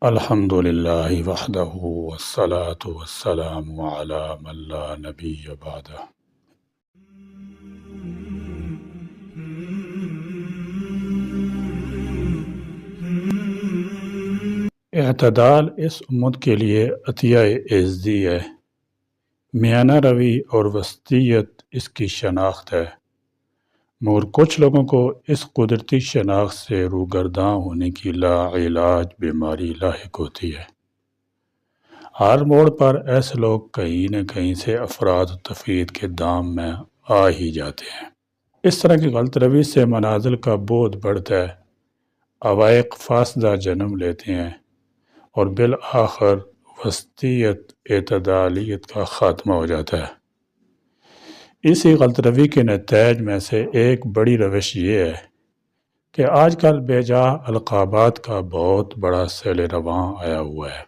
الحمد للہ وحدہ والصلاة والسلام علی من لا نبی بعدہ۔ اعتدال اس امت کے لیے عطیہ اعزی ہے۔ میانہ روی اور وسطیت اس کی شناخت ہے، مگر کچھ لوگوں کو اس قدرتی شناخت سے روگرداں ہونے کی لا علاج بیماری لاحق ہوتی ہے۔ ہر موڑ پر ایسے لوگ کہیں نہ کہیں سے افراد و تفرید کے دام میں آ ہی جاتے ہیں۔ اس طرح کی غلط روی سے منازل کا بودھ بڑھتا ہے، عوائق فاسدہ جنم لیتے ہیں اور بالآخر وسطیت اعتدالیت کا خاتمہ ہو جاتا ہے۔ اسی غلط روی کے نتائج میں سے ایک بڑی روش یہ ہے کہ آج کل بے جا القابات کا بہت بڑا سیل رواں آیا ہوا ہے۔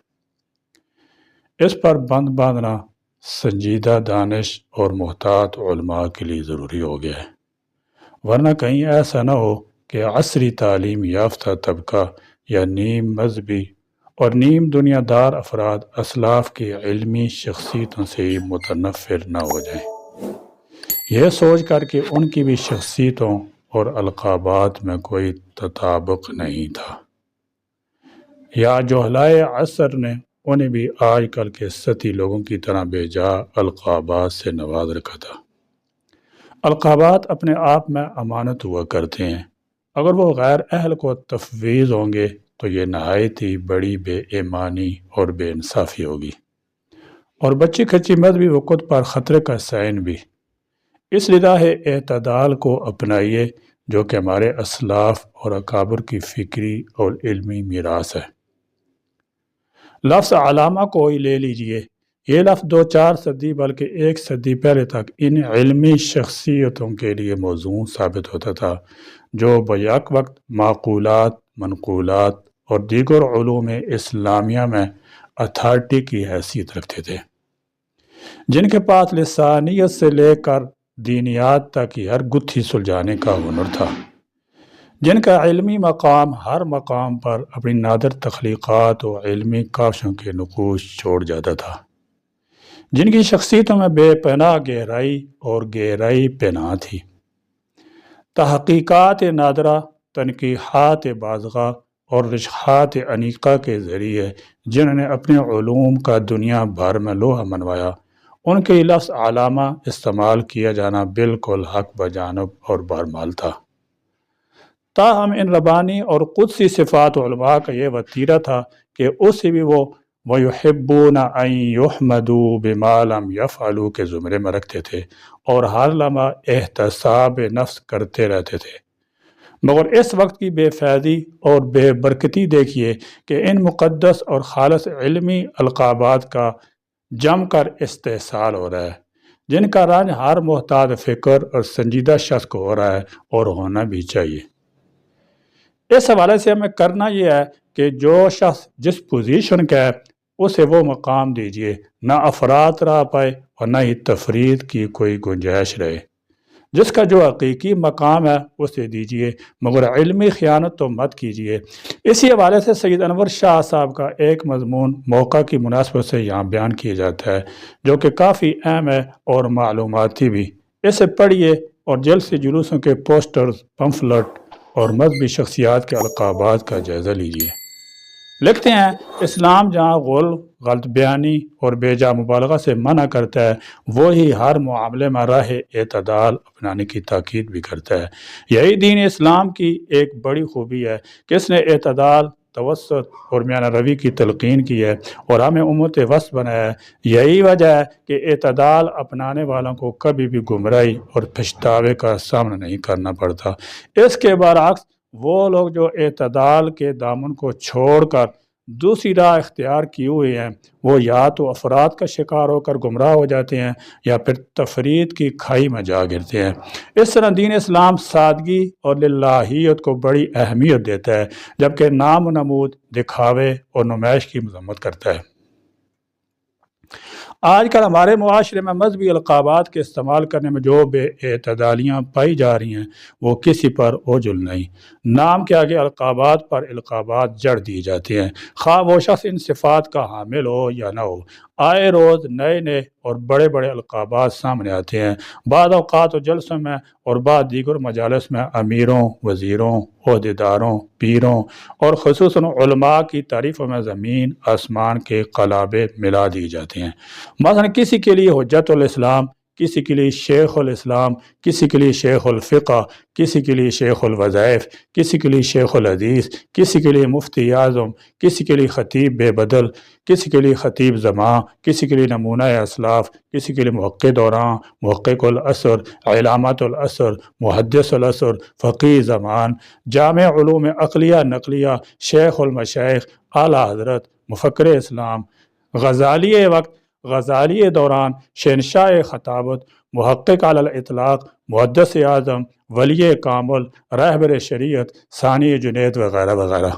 اس پر بند باندھنا سنجیدہ دانش اور محتاط علماء کے لیے ضروری ہو گیا ہے، ورنہ کہیں ایسا نہ ہو کہ عصری تعلیم یافتہ طبقہ یا نیم مذہبی اور نیم دنیا دار افراد اسلاف کی علمی شخصیتوں سے ہی متنفر نہ ہو جائیں، یہ سوچ کر کہ ان کی بھی شخصیتوں اور القابات میں کوئی تطابق نہیں تھا، یا جہلائے عصر نے انہیں بھی آج کل کے سطحی لوگوں کی طرح بے جا القابات سے نواز رکھا تھا۔ القابات اپنے آپ میں امانت ہوا کرتے ہیں، اگر وہ غیر اہل کو تفویض ہوں گے تو یہ نہایت ہی بڑی بے ایمانی اور بے انصافی ہوگی، اور بچی کچی مذہبی وقت پر خطرے کا سائن بھی۔ اس لحاظ اعتدال کو اپنائیے جو کہ ہمارے اسلاف اور اکابر کی فکری اور علمی میراث ہے۔ لفظ علامہ کو ہی لے لیجئے، یہ لفظ 2-4 صدی بلکہ 1 صدی پہلے تک ان علمی شخصیتوں کے لیے موزوں ثابت ہوتا تھا جو بیک وقت معقولات، منقولات اور دیگر علوم اسلامیہ میں اتھارٹی کی حیثیت رکھتے تھے، جن کے پاس لسانیت سے لے کر دینیات تک کی ہر گتھی سلجھانے کا ہنر تھا، جن کا علمی مقام ہر مقام پر اپنی نادر تخلیقات و علمی کاوشوں کے نقوش چھوڑ جاتا تھا، جن کی شخصیتوں میں بے پناہ گہرائی اور گہرائی پناہ تھی، تحقیقات نادرہ، تنقیحات بازغہ اور رجحات انیقہ کے ذریعے جنہوں نے اپنے علوم کا دنیا بھر میں لوہا منوایا، ان کے لفظ علامہ استعمال کیا جانا بالکل حق بجانب اور بہرمال تھا۔ تاہم ان ربانی اور قدسی صفات علماء کا یہ وتیرہ تھا کہ اسے بھی وہ وَيُحِبُّونَ أَن يُحْمَدُوا بِمَا لَمْ يَفْعَلُوا کے زمرے میں رکھتے تھے اور ہر لمحہ احتساب نفس کرتے رہتے تھے، مگر اس وقت کی بے فیضی اور بے برکتی دیکھیے کہ ان مقدس اور خالص علمی القابات کا جم کر استحصال ہو رہا ہے، جن کا رنج ہر محتاط فکر اور سنجیدہ شخص کو ہو رہا ہے اور ہونا بھی چاہیے۔ اس حوالے سے ہمیں کرنا یہ ہے کہ جو شخص جس پوزیشن کا ہے اسے وہ مقام دیجیے، نہ افراد رہ پائے اور نہ ہی تفرید کی کوئی گنجائش رہے، جس کا جو حقیقی مقام ہے اسے دیجیے، مگر علمی خیانت تو مت کیجیے۔ اسی حوالے سے سید انور شاہ صاحب کا ایک مضمون موقع کی مناسبت سے یہاں بیان کیا جاتا ہے جو کہ کافی اہم ہے اور معلوماتی بھی، اسے پڑھیے اور جلد سے جلوسوں کے پوسٹرز، پمفلٹ اور مذہبی شخصیات کے القابات کا جائزہ لیجیے۔ لکھتے ہیں، اسلام جہاں غل، غلط بیانی اور بے جا مبالغہ سے منع کرتا ہے، وہی ہر معاملے میں راہ اعتدال اپنانے کی تاکید بھی کرتا ہے۔ یہی دین اسلام کی ایک بڑی خوبی ہے کہ اس نے اعتدال، توسط اور میانہ روی کی تلقین کی ہے اور ہمیں امت وسط بنایا ہے۔ یہی وجہ ہے کہ اعتدال اپنانے والوں کو کبھی بھی گمراہی اور پچھتاوے کا سامنا نہیں کرنا پڑتا۔ اس کے برعکس وہ لوگ جو اعتدال کے دامن کو چھوڑ کر دوسری راہ اختیار کی ہوئی ہیں، وہ یا تو افراد کا شکار ہو کر گمراہ ہو جاتے ہیں یا پھر تفرید کی کھائی میں جا گرتے ہیں۔ اس طرح دین اسلام سادگی اور للہیت کو بڑی اہمیت دیتا ہے، جبکہ نام و نمود، دکھاوے اور نمائش کی مذمت کرتا ہے۔ آج کل ہمارے معاشرے میں مذہبی القابات کے استعمال کرنے میں جو بے اعتدالیاں پائی جا رہی ہیں وہ کسی پر اوجل نہیں۔ نام کے آگے القابات پر القابات جڑ دی جاتی ہیں، خواہ وہ شخص ان صفات کا حامل ہو یا نہ ہو۔ آئے روز نئے نئے اور بڑے بڑے القابات سامنے آتے ہیں۔ بعض اوقات و جلسوں میں اور بعض دیگر مجالس میں امیروں، وزیروں، عہدیداروں، پیروں اور خصوصاً علماء کی تعریفوں میں زمین آسمان کے قلابے ملا دی جاتے ہیں۔ مثلا کسی کے لیے حجت الاسلام، کسی کے لیے شیخ الاسلام، کسی کے لیے شیخ الفقہ، کسی کے لیے شیخ الوظائف، کسی کے لیے شیخ الحدیث، کسی کے لیے مفتی اعظم، کسی کے لیے خطیب بے بدل، کسی کے لیے خطیب زمان، کسی کے لیے نمونہ اسلاف، کسی کے لیے محقق دوران، محقق العصر، علامات العصر، محدث العصر، فقیہ زمان، جامع علوم عقلیہ نقلیہ، شیخ المشائخ، اعلیٰ حضرت، مفکر اسلام، غزالی وقت، غزالی دوران، شہنشاہ خطابت، محقق علی الاطلاق، محدث اعظم، ولی کامل، رہبر شریعت، ثانی جنید وغیرہ وغیرہ۔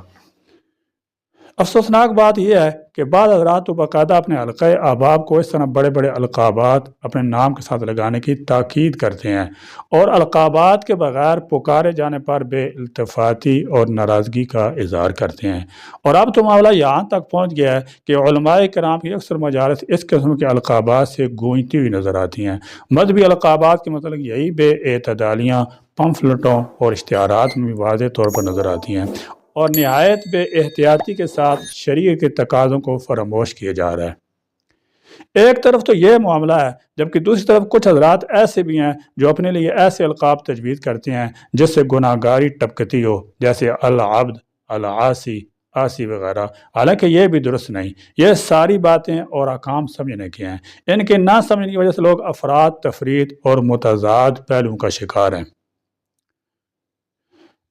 افسوسناک بات یہ ہے کہ بعض حضرات تو باقاعدہ اپنے حلقہ احباب کو اس طرح بڑے بڑے القابات اپنے نام کے ساتھ لگانے کی تاکید کرتے ہیں اور القابات کے بغیر پکارے جانے پر بے التفاتی اور ناراضگی کا اظہار کرتے ہیں۔ اور اب تو معاملہ یہاں تک پہنچ گیا ہے کہ علماء کرام کی اکثر مجالس اس قسم کے القابات سے گونجتی ہوئی نظر آتی ہیں۔ مذہبی القابات کے مطلب یہی بے اعتدالیاں پمفلٹوں اور اشتہارات میں واضح طور پر نظر آتی ہیں اور نہایت بے احتیاطی کے ساتھ شریعت کے تقاضوں کو فراموش کیا جا رہا ہے۔ ایک طرف تو یہ معاملہ ہے، جبکہ دوسری طرف کچھ حضرات ایسے بھی ہیں جو اپنے لیے ایسے القاب تجویز کرتے ہیں جس سے گناہ گاری ٹپکتی ہو، جیسے العبد، العاصی، آسی وغیرہ۔ حالانکہ یہ بھی درست نہیں۔ یہ ساری باتیں اور احکام سمجھنے کے ہیں، ان کے نہ سمجھنے کی وجہ سے لوگ افراد تفرید اور متضاد پہلوؤں کا شکار ہیں۔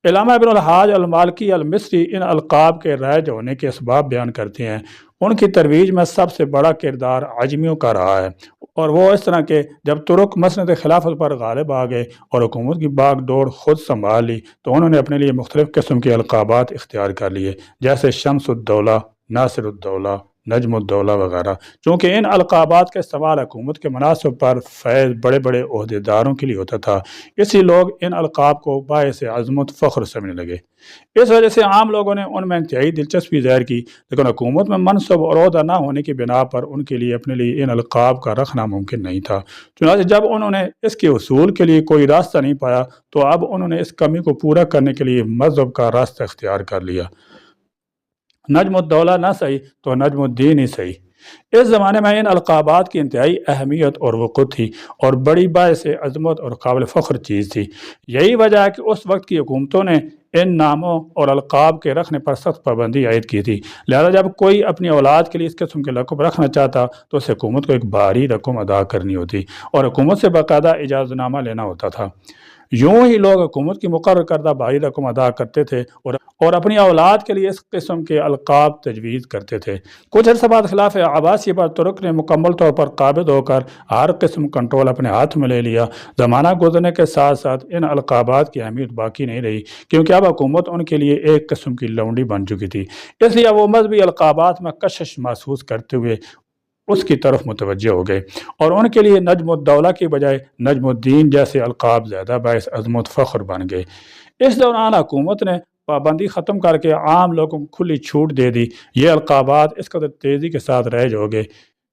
علامہ ابن الحاج المالکی المصری ان القاب کے رائج ہونے کے اسباب بیان کرتے ہیں۔ ان کی ترویج میں سب سے بڑا کردار عجمیوں کا رہا ہے، اور وہ اس طرح کہ جب ترک مسند خلافت پر غالب آ گئے اور حکومت کی باغ ڈور خود سنبھال لی تو انہوں نے اپنے لیے مختلف قسم کے القابات اختیار کر لیے، جیسے شمس الدولہ، ناصر الدولہ، نجم الدولہ وغیرہ۔ چونکہ ان القابات کا استعمال حکومت کے مناصب پر فیض بڑے بڑے عہدیداروں کے لیے ہوتا تھا، اسی لوگ ان القاب کو باعث عظمت فخر سمجھنے لگے۔ اس وجہ سے عام لوگوں نے ان میں انتہائی دلچسپی ظاہر کی، لیکن حکومت میں منصب اور عہدہ نہ ہونے کی بنا پر ان کے لیے اپنے لیے ان القاب کا رکھنا ممکن نہیں تھا۔ چنانچہ جب انہوں نے اس کے حصول کے لیے کوئی راستہ نہیں پایا تو اب انہوں نے اس کمی کو پورا کرنے کے لیے مذہب کا راستہ اختیار کر لیا۔ نجم الدولہ نہ صحیح تو نجم الدین ہی صحیح۔ اس زمانے میں ان القابات کی انتہائی اہمیت اور وقوع تھی اور بڑی باعث عظمت اور قابل فخر چیز تھی۔ یہی وجہ ہے کہ اس وقت کی حکومتوں نے ان ناموں اور القاب کے رکھنے پر سخت پابندی عائد کی تھی، لہذا جب کوئی اپنی اولاد کے لیے اس قسم کے لقب رکھنا چاہتا تو اسے حکومت کو ایک بھاری رقم ادا کرنی ہوتی اور حکومت سے باقاعدہ اجازت نامہ لینا ہوتا تھا۔ یوں ہی لوگ حکومت کی مقرر کردہ بھاری رقم ادا کرتے تھے اور اپنی اولاد کے لیے اس قسم کے القاب تجویز کرتے تھے۔ کچھ عرصہ بعد خلاف عباسی پر ترک نے مکمل طور پر قابض ہو کر ہر قسم کنٹرول اپنے ہاتھ میں لے لیا۔ زمانہ گزرنے کے ساتھ ساتھ ان القابات کی اہمیت باقی نہیں رہی، کیونکہ اب حکومت ان کے لیے ایک قسم کی لونڈی بن چکی تھی، اس لیے وہ مذہبی القابات میں کشش محسوس کرتے ہوئے اس کی طرف متوجہ ہو گئے اور ان کے لیے نجم الدولہ کی بجائے نجم الدین جیسے القاب زیادہ باعث عظمت فخر بن گئے۔ اس دوران حکومت نے پابندی ختم کر کے عام لوگوں کو کھلی چھوٹ دے دی۔ یہ القابات اس قدر تیزی کے ساتھ رائج ہو گئے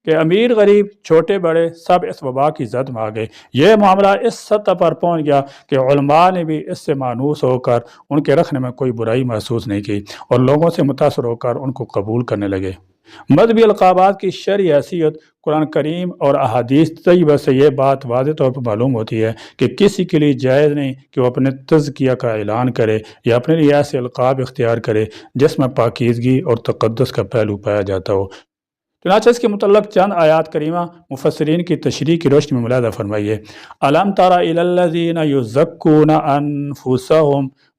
کہ امیر غریب چھوٹے بڑے سب اس وبا کی زد میں آ گئے۔ یہ معاملہ اس سطح پر پہنچ گیا کہ علماء نے بھی اس سے مانوس ہو کر ان کے رکھنے میں کوئی برائی محسوس نہیں کی اور لوگوں سے متاثر ہو کر ان کو قبول کرنے لگے۔ مذہبی القابات کی شرعی حیثیت قرآن کریم اور احادیث طیبہ سے یہ بات واضح طور پر معلوم ہوتی ہے کہ کسی کے لیے جائز نہیں کہ وہ اپنے تزکیہ کا اعلان کرے یا اپنے لیے ایسے القاب اختیار کرے جس میں پاکیزگی اور تقدس کا پہلو پایا جاتا ہو۔ چنانچہ اس کے متعلق چند آیات کریمہ مفسرین کی تشریح کی روشنی میں ملاحظہ فرمائیے۔ الم تر الی الذین یزکون انفسہم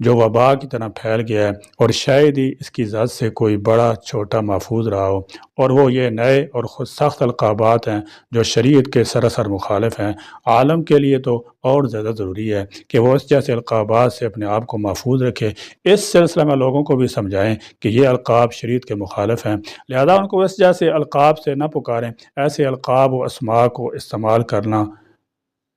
جو وبا کی طرح پھیل گیا ہے، اور شاید ہی اس کی ذات سے کوئی بڑا چھوٹا محفوظ رہا ہو، اور وہ یہ نئے اور خود سخت القابات ہیں جو شریعت کے سراسر مخالف ہیں۔ عالم کے لیے تو اور زیادہ ضروری ہے کہ وہ اس جیسے القابات سے اپنے آپ کو محفوظ رکھے۔ اس سلسلے میں لوگوں کو بھی سمجھائیں کہ یہ القاب شریعت کے مخالف ہیں، لہذا ان کو اس جیسے القاب سے نہ پکاریں۔ ایسے القاب و اسماء کو استعمال کرنا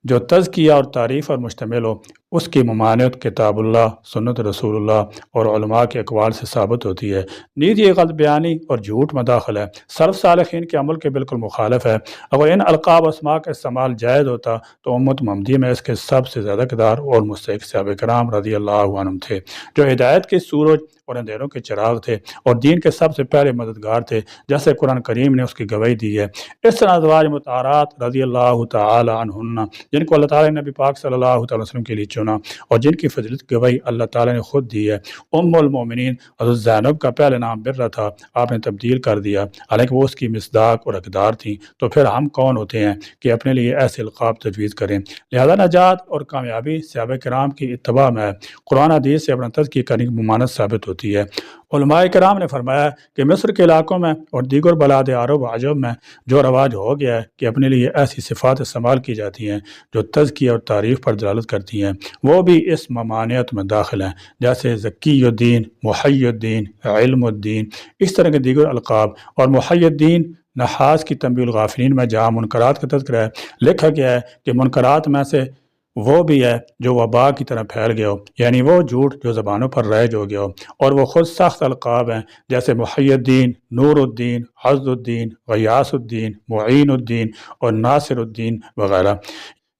جو تزکیہ اور تعریف پر مشتمل ہو، اس کی ممانعت کتاب اللہ، سنت رسول اللہ اور علماء کے اقوال سے ثابت ہوتی ہے۔ نیز یہ غلط بیانی اور جھوٹ مداخل ہے، سلف صالحین کے عمل کے بالکل مخالف ہے۔ اگر ان القاب اسماء کا استعمال جائز ہوتا تو امت محمدی میں اس کے سب سے زیادہ کردار اور مستحق صحابہ کرام رضی اللہ عنہم تھے، جو ہدایت کے سورج اور اندھیروں کے چراغ تھے اور دین کے سب سے پہلے مددگار تھے، جیسے قرآن کریم نے اس کی گواہی دی ہے۔ اس طرح ازواج مطہرات رضی اللہ تعالی عنہن، جن کو اللہ تعالیٰ نے نبی پاک صلی اللہ تعالی وسلم کے لیے چنا اور جن کی فضیلت کی گواہی اللہ تعالیٰ نے خود دی ہے، ام المومنین حضرت زینب کا پہلے نام برہ تھا، آپ نے تبدیل کر دیا، حالانکہ وہ اس کی مصداق اور حقدار تھیں۔ تو پھر ہم کون ہوتے ہیں کہ اپنے لیے ایسے القاب تجویز کریں؟ لہذا نجات اور کامیابی صحابہ کرام کی اتباع میں ہے۔ قرآن حدیث سے اپنا تزکیہ کرنے کی ممانعت ثابت ہوتی ہے۔ علماء کرام نے فرمایا کہ مصر کے علاقوں میں اور دیگر بلاد عرب و عجم میں جو رواج ہو گیا ہے کہ اپنے لیے ایسی صفات استعمال کی جاتی ہیں جو تزکیہ اور تعریف پر دلالت کرتی ہیں، وہ بھی اس ممانعت میں داخل ہیں، جیسے ذکی الدین، محی الدین، علم الدین، اس طرح کے دیگر القاب۔ اور محی الدین نحاس کی تنبیہ الغافلین میں جہاں منکرات کا تذکرہ ہے، لکھا گیا ہے کہ منکرات میں سے وہ بھی ہے جو وبا کی طرح پھیل گیا ہو، یعنی وہ جھوٹ جو زبانوں پر رائج ہو گیا ہو، اور وہ خود سخت القاب ہیں، جیسے محی الدین، نور الدین، عز الدین، غیاث الدین، معین الدین اور ناصر الدین وغیرہ۔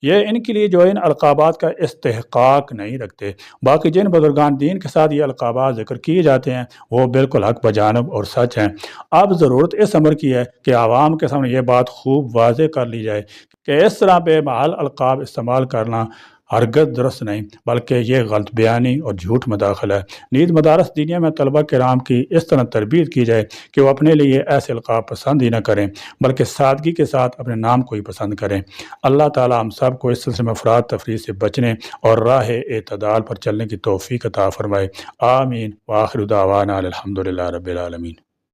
یہ ان کے لیے جو ان القابات کا استحقاق نہیں رکھتے۔ باقی جن بزرگان دین کے ساتھ یہ القابات ذکر کیے جاتے ہیں وہ بالکل حق بجانب اور سچ ہیں۔ اب ضرورت اس امر کی ہے کہ عوام کے سامنے یہ بات خوب واضح کر لی جائے کہ اس طرح بے محل القاب استعمال کرنا ہرگز درست نہیں، بلکہ یہ غلط بیانی اور جھوٹ مداخل ہے۔ نیز مدارس دینیا میں طلبہ کرام کی اس طرح تربیت کی جائے کہ وہ اپنے لیے ایسے القاب پسند ہی نہ کریں، بلکہ سادگی کے ساتھ اپنے نام کو ہی پسند کریں۔ اللہ تعالی ہم سب کو اس سلسلے میں افراط تفریط سے بچنے اور راہ اعتدال پر چلنے کی توفیق عطا فرمائے۔ آمین۔ وآخر دعوانا الحمدللہ رب العالمین۔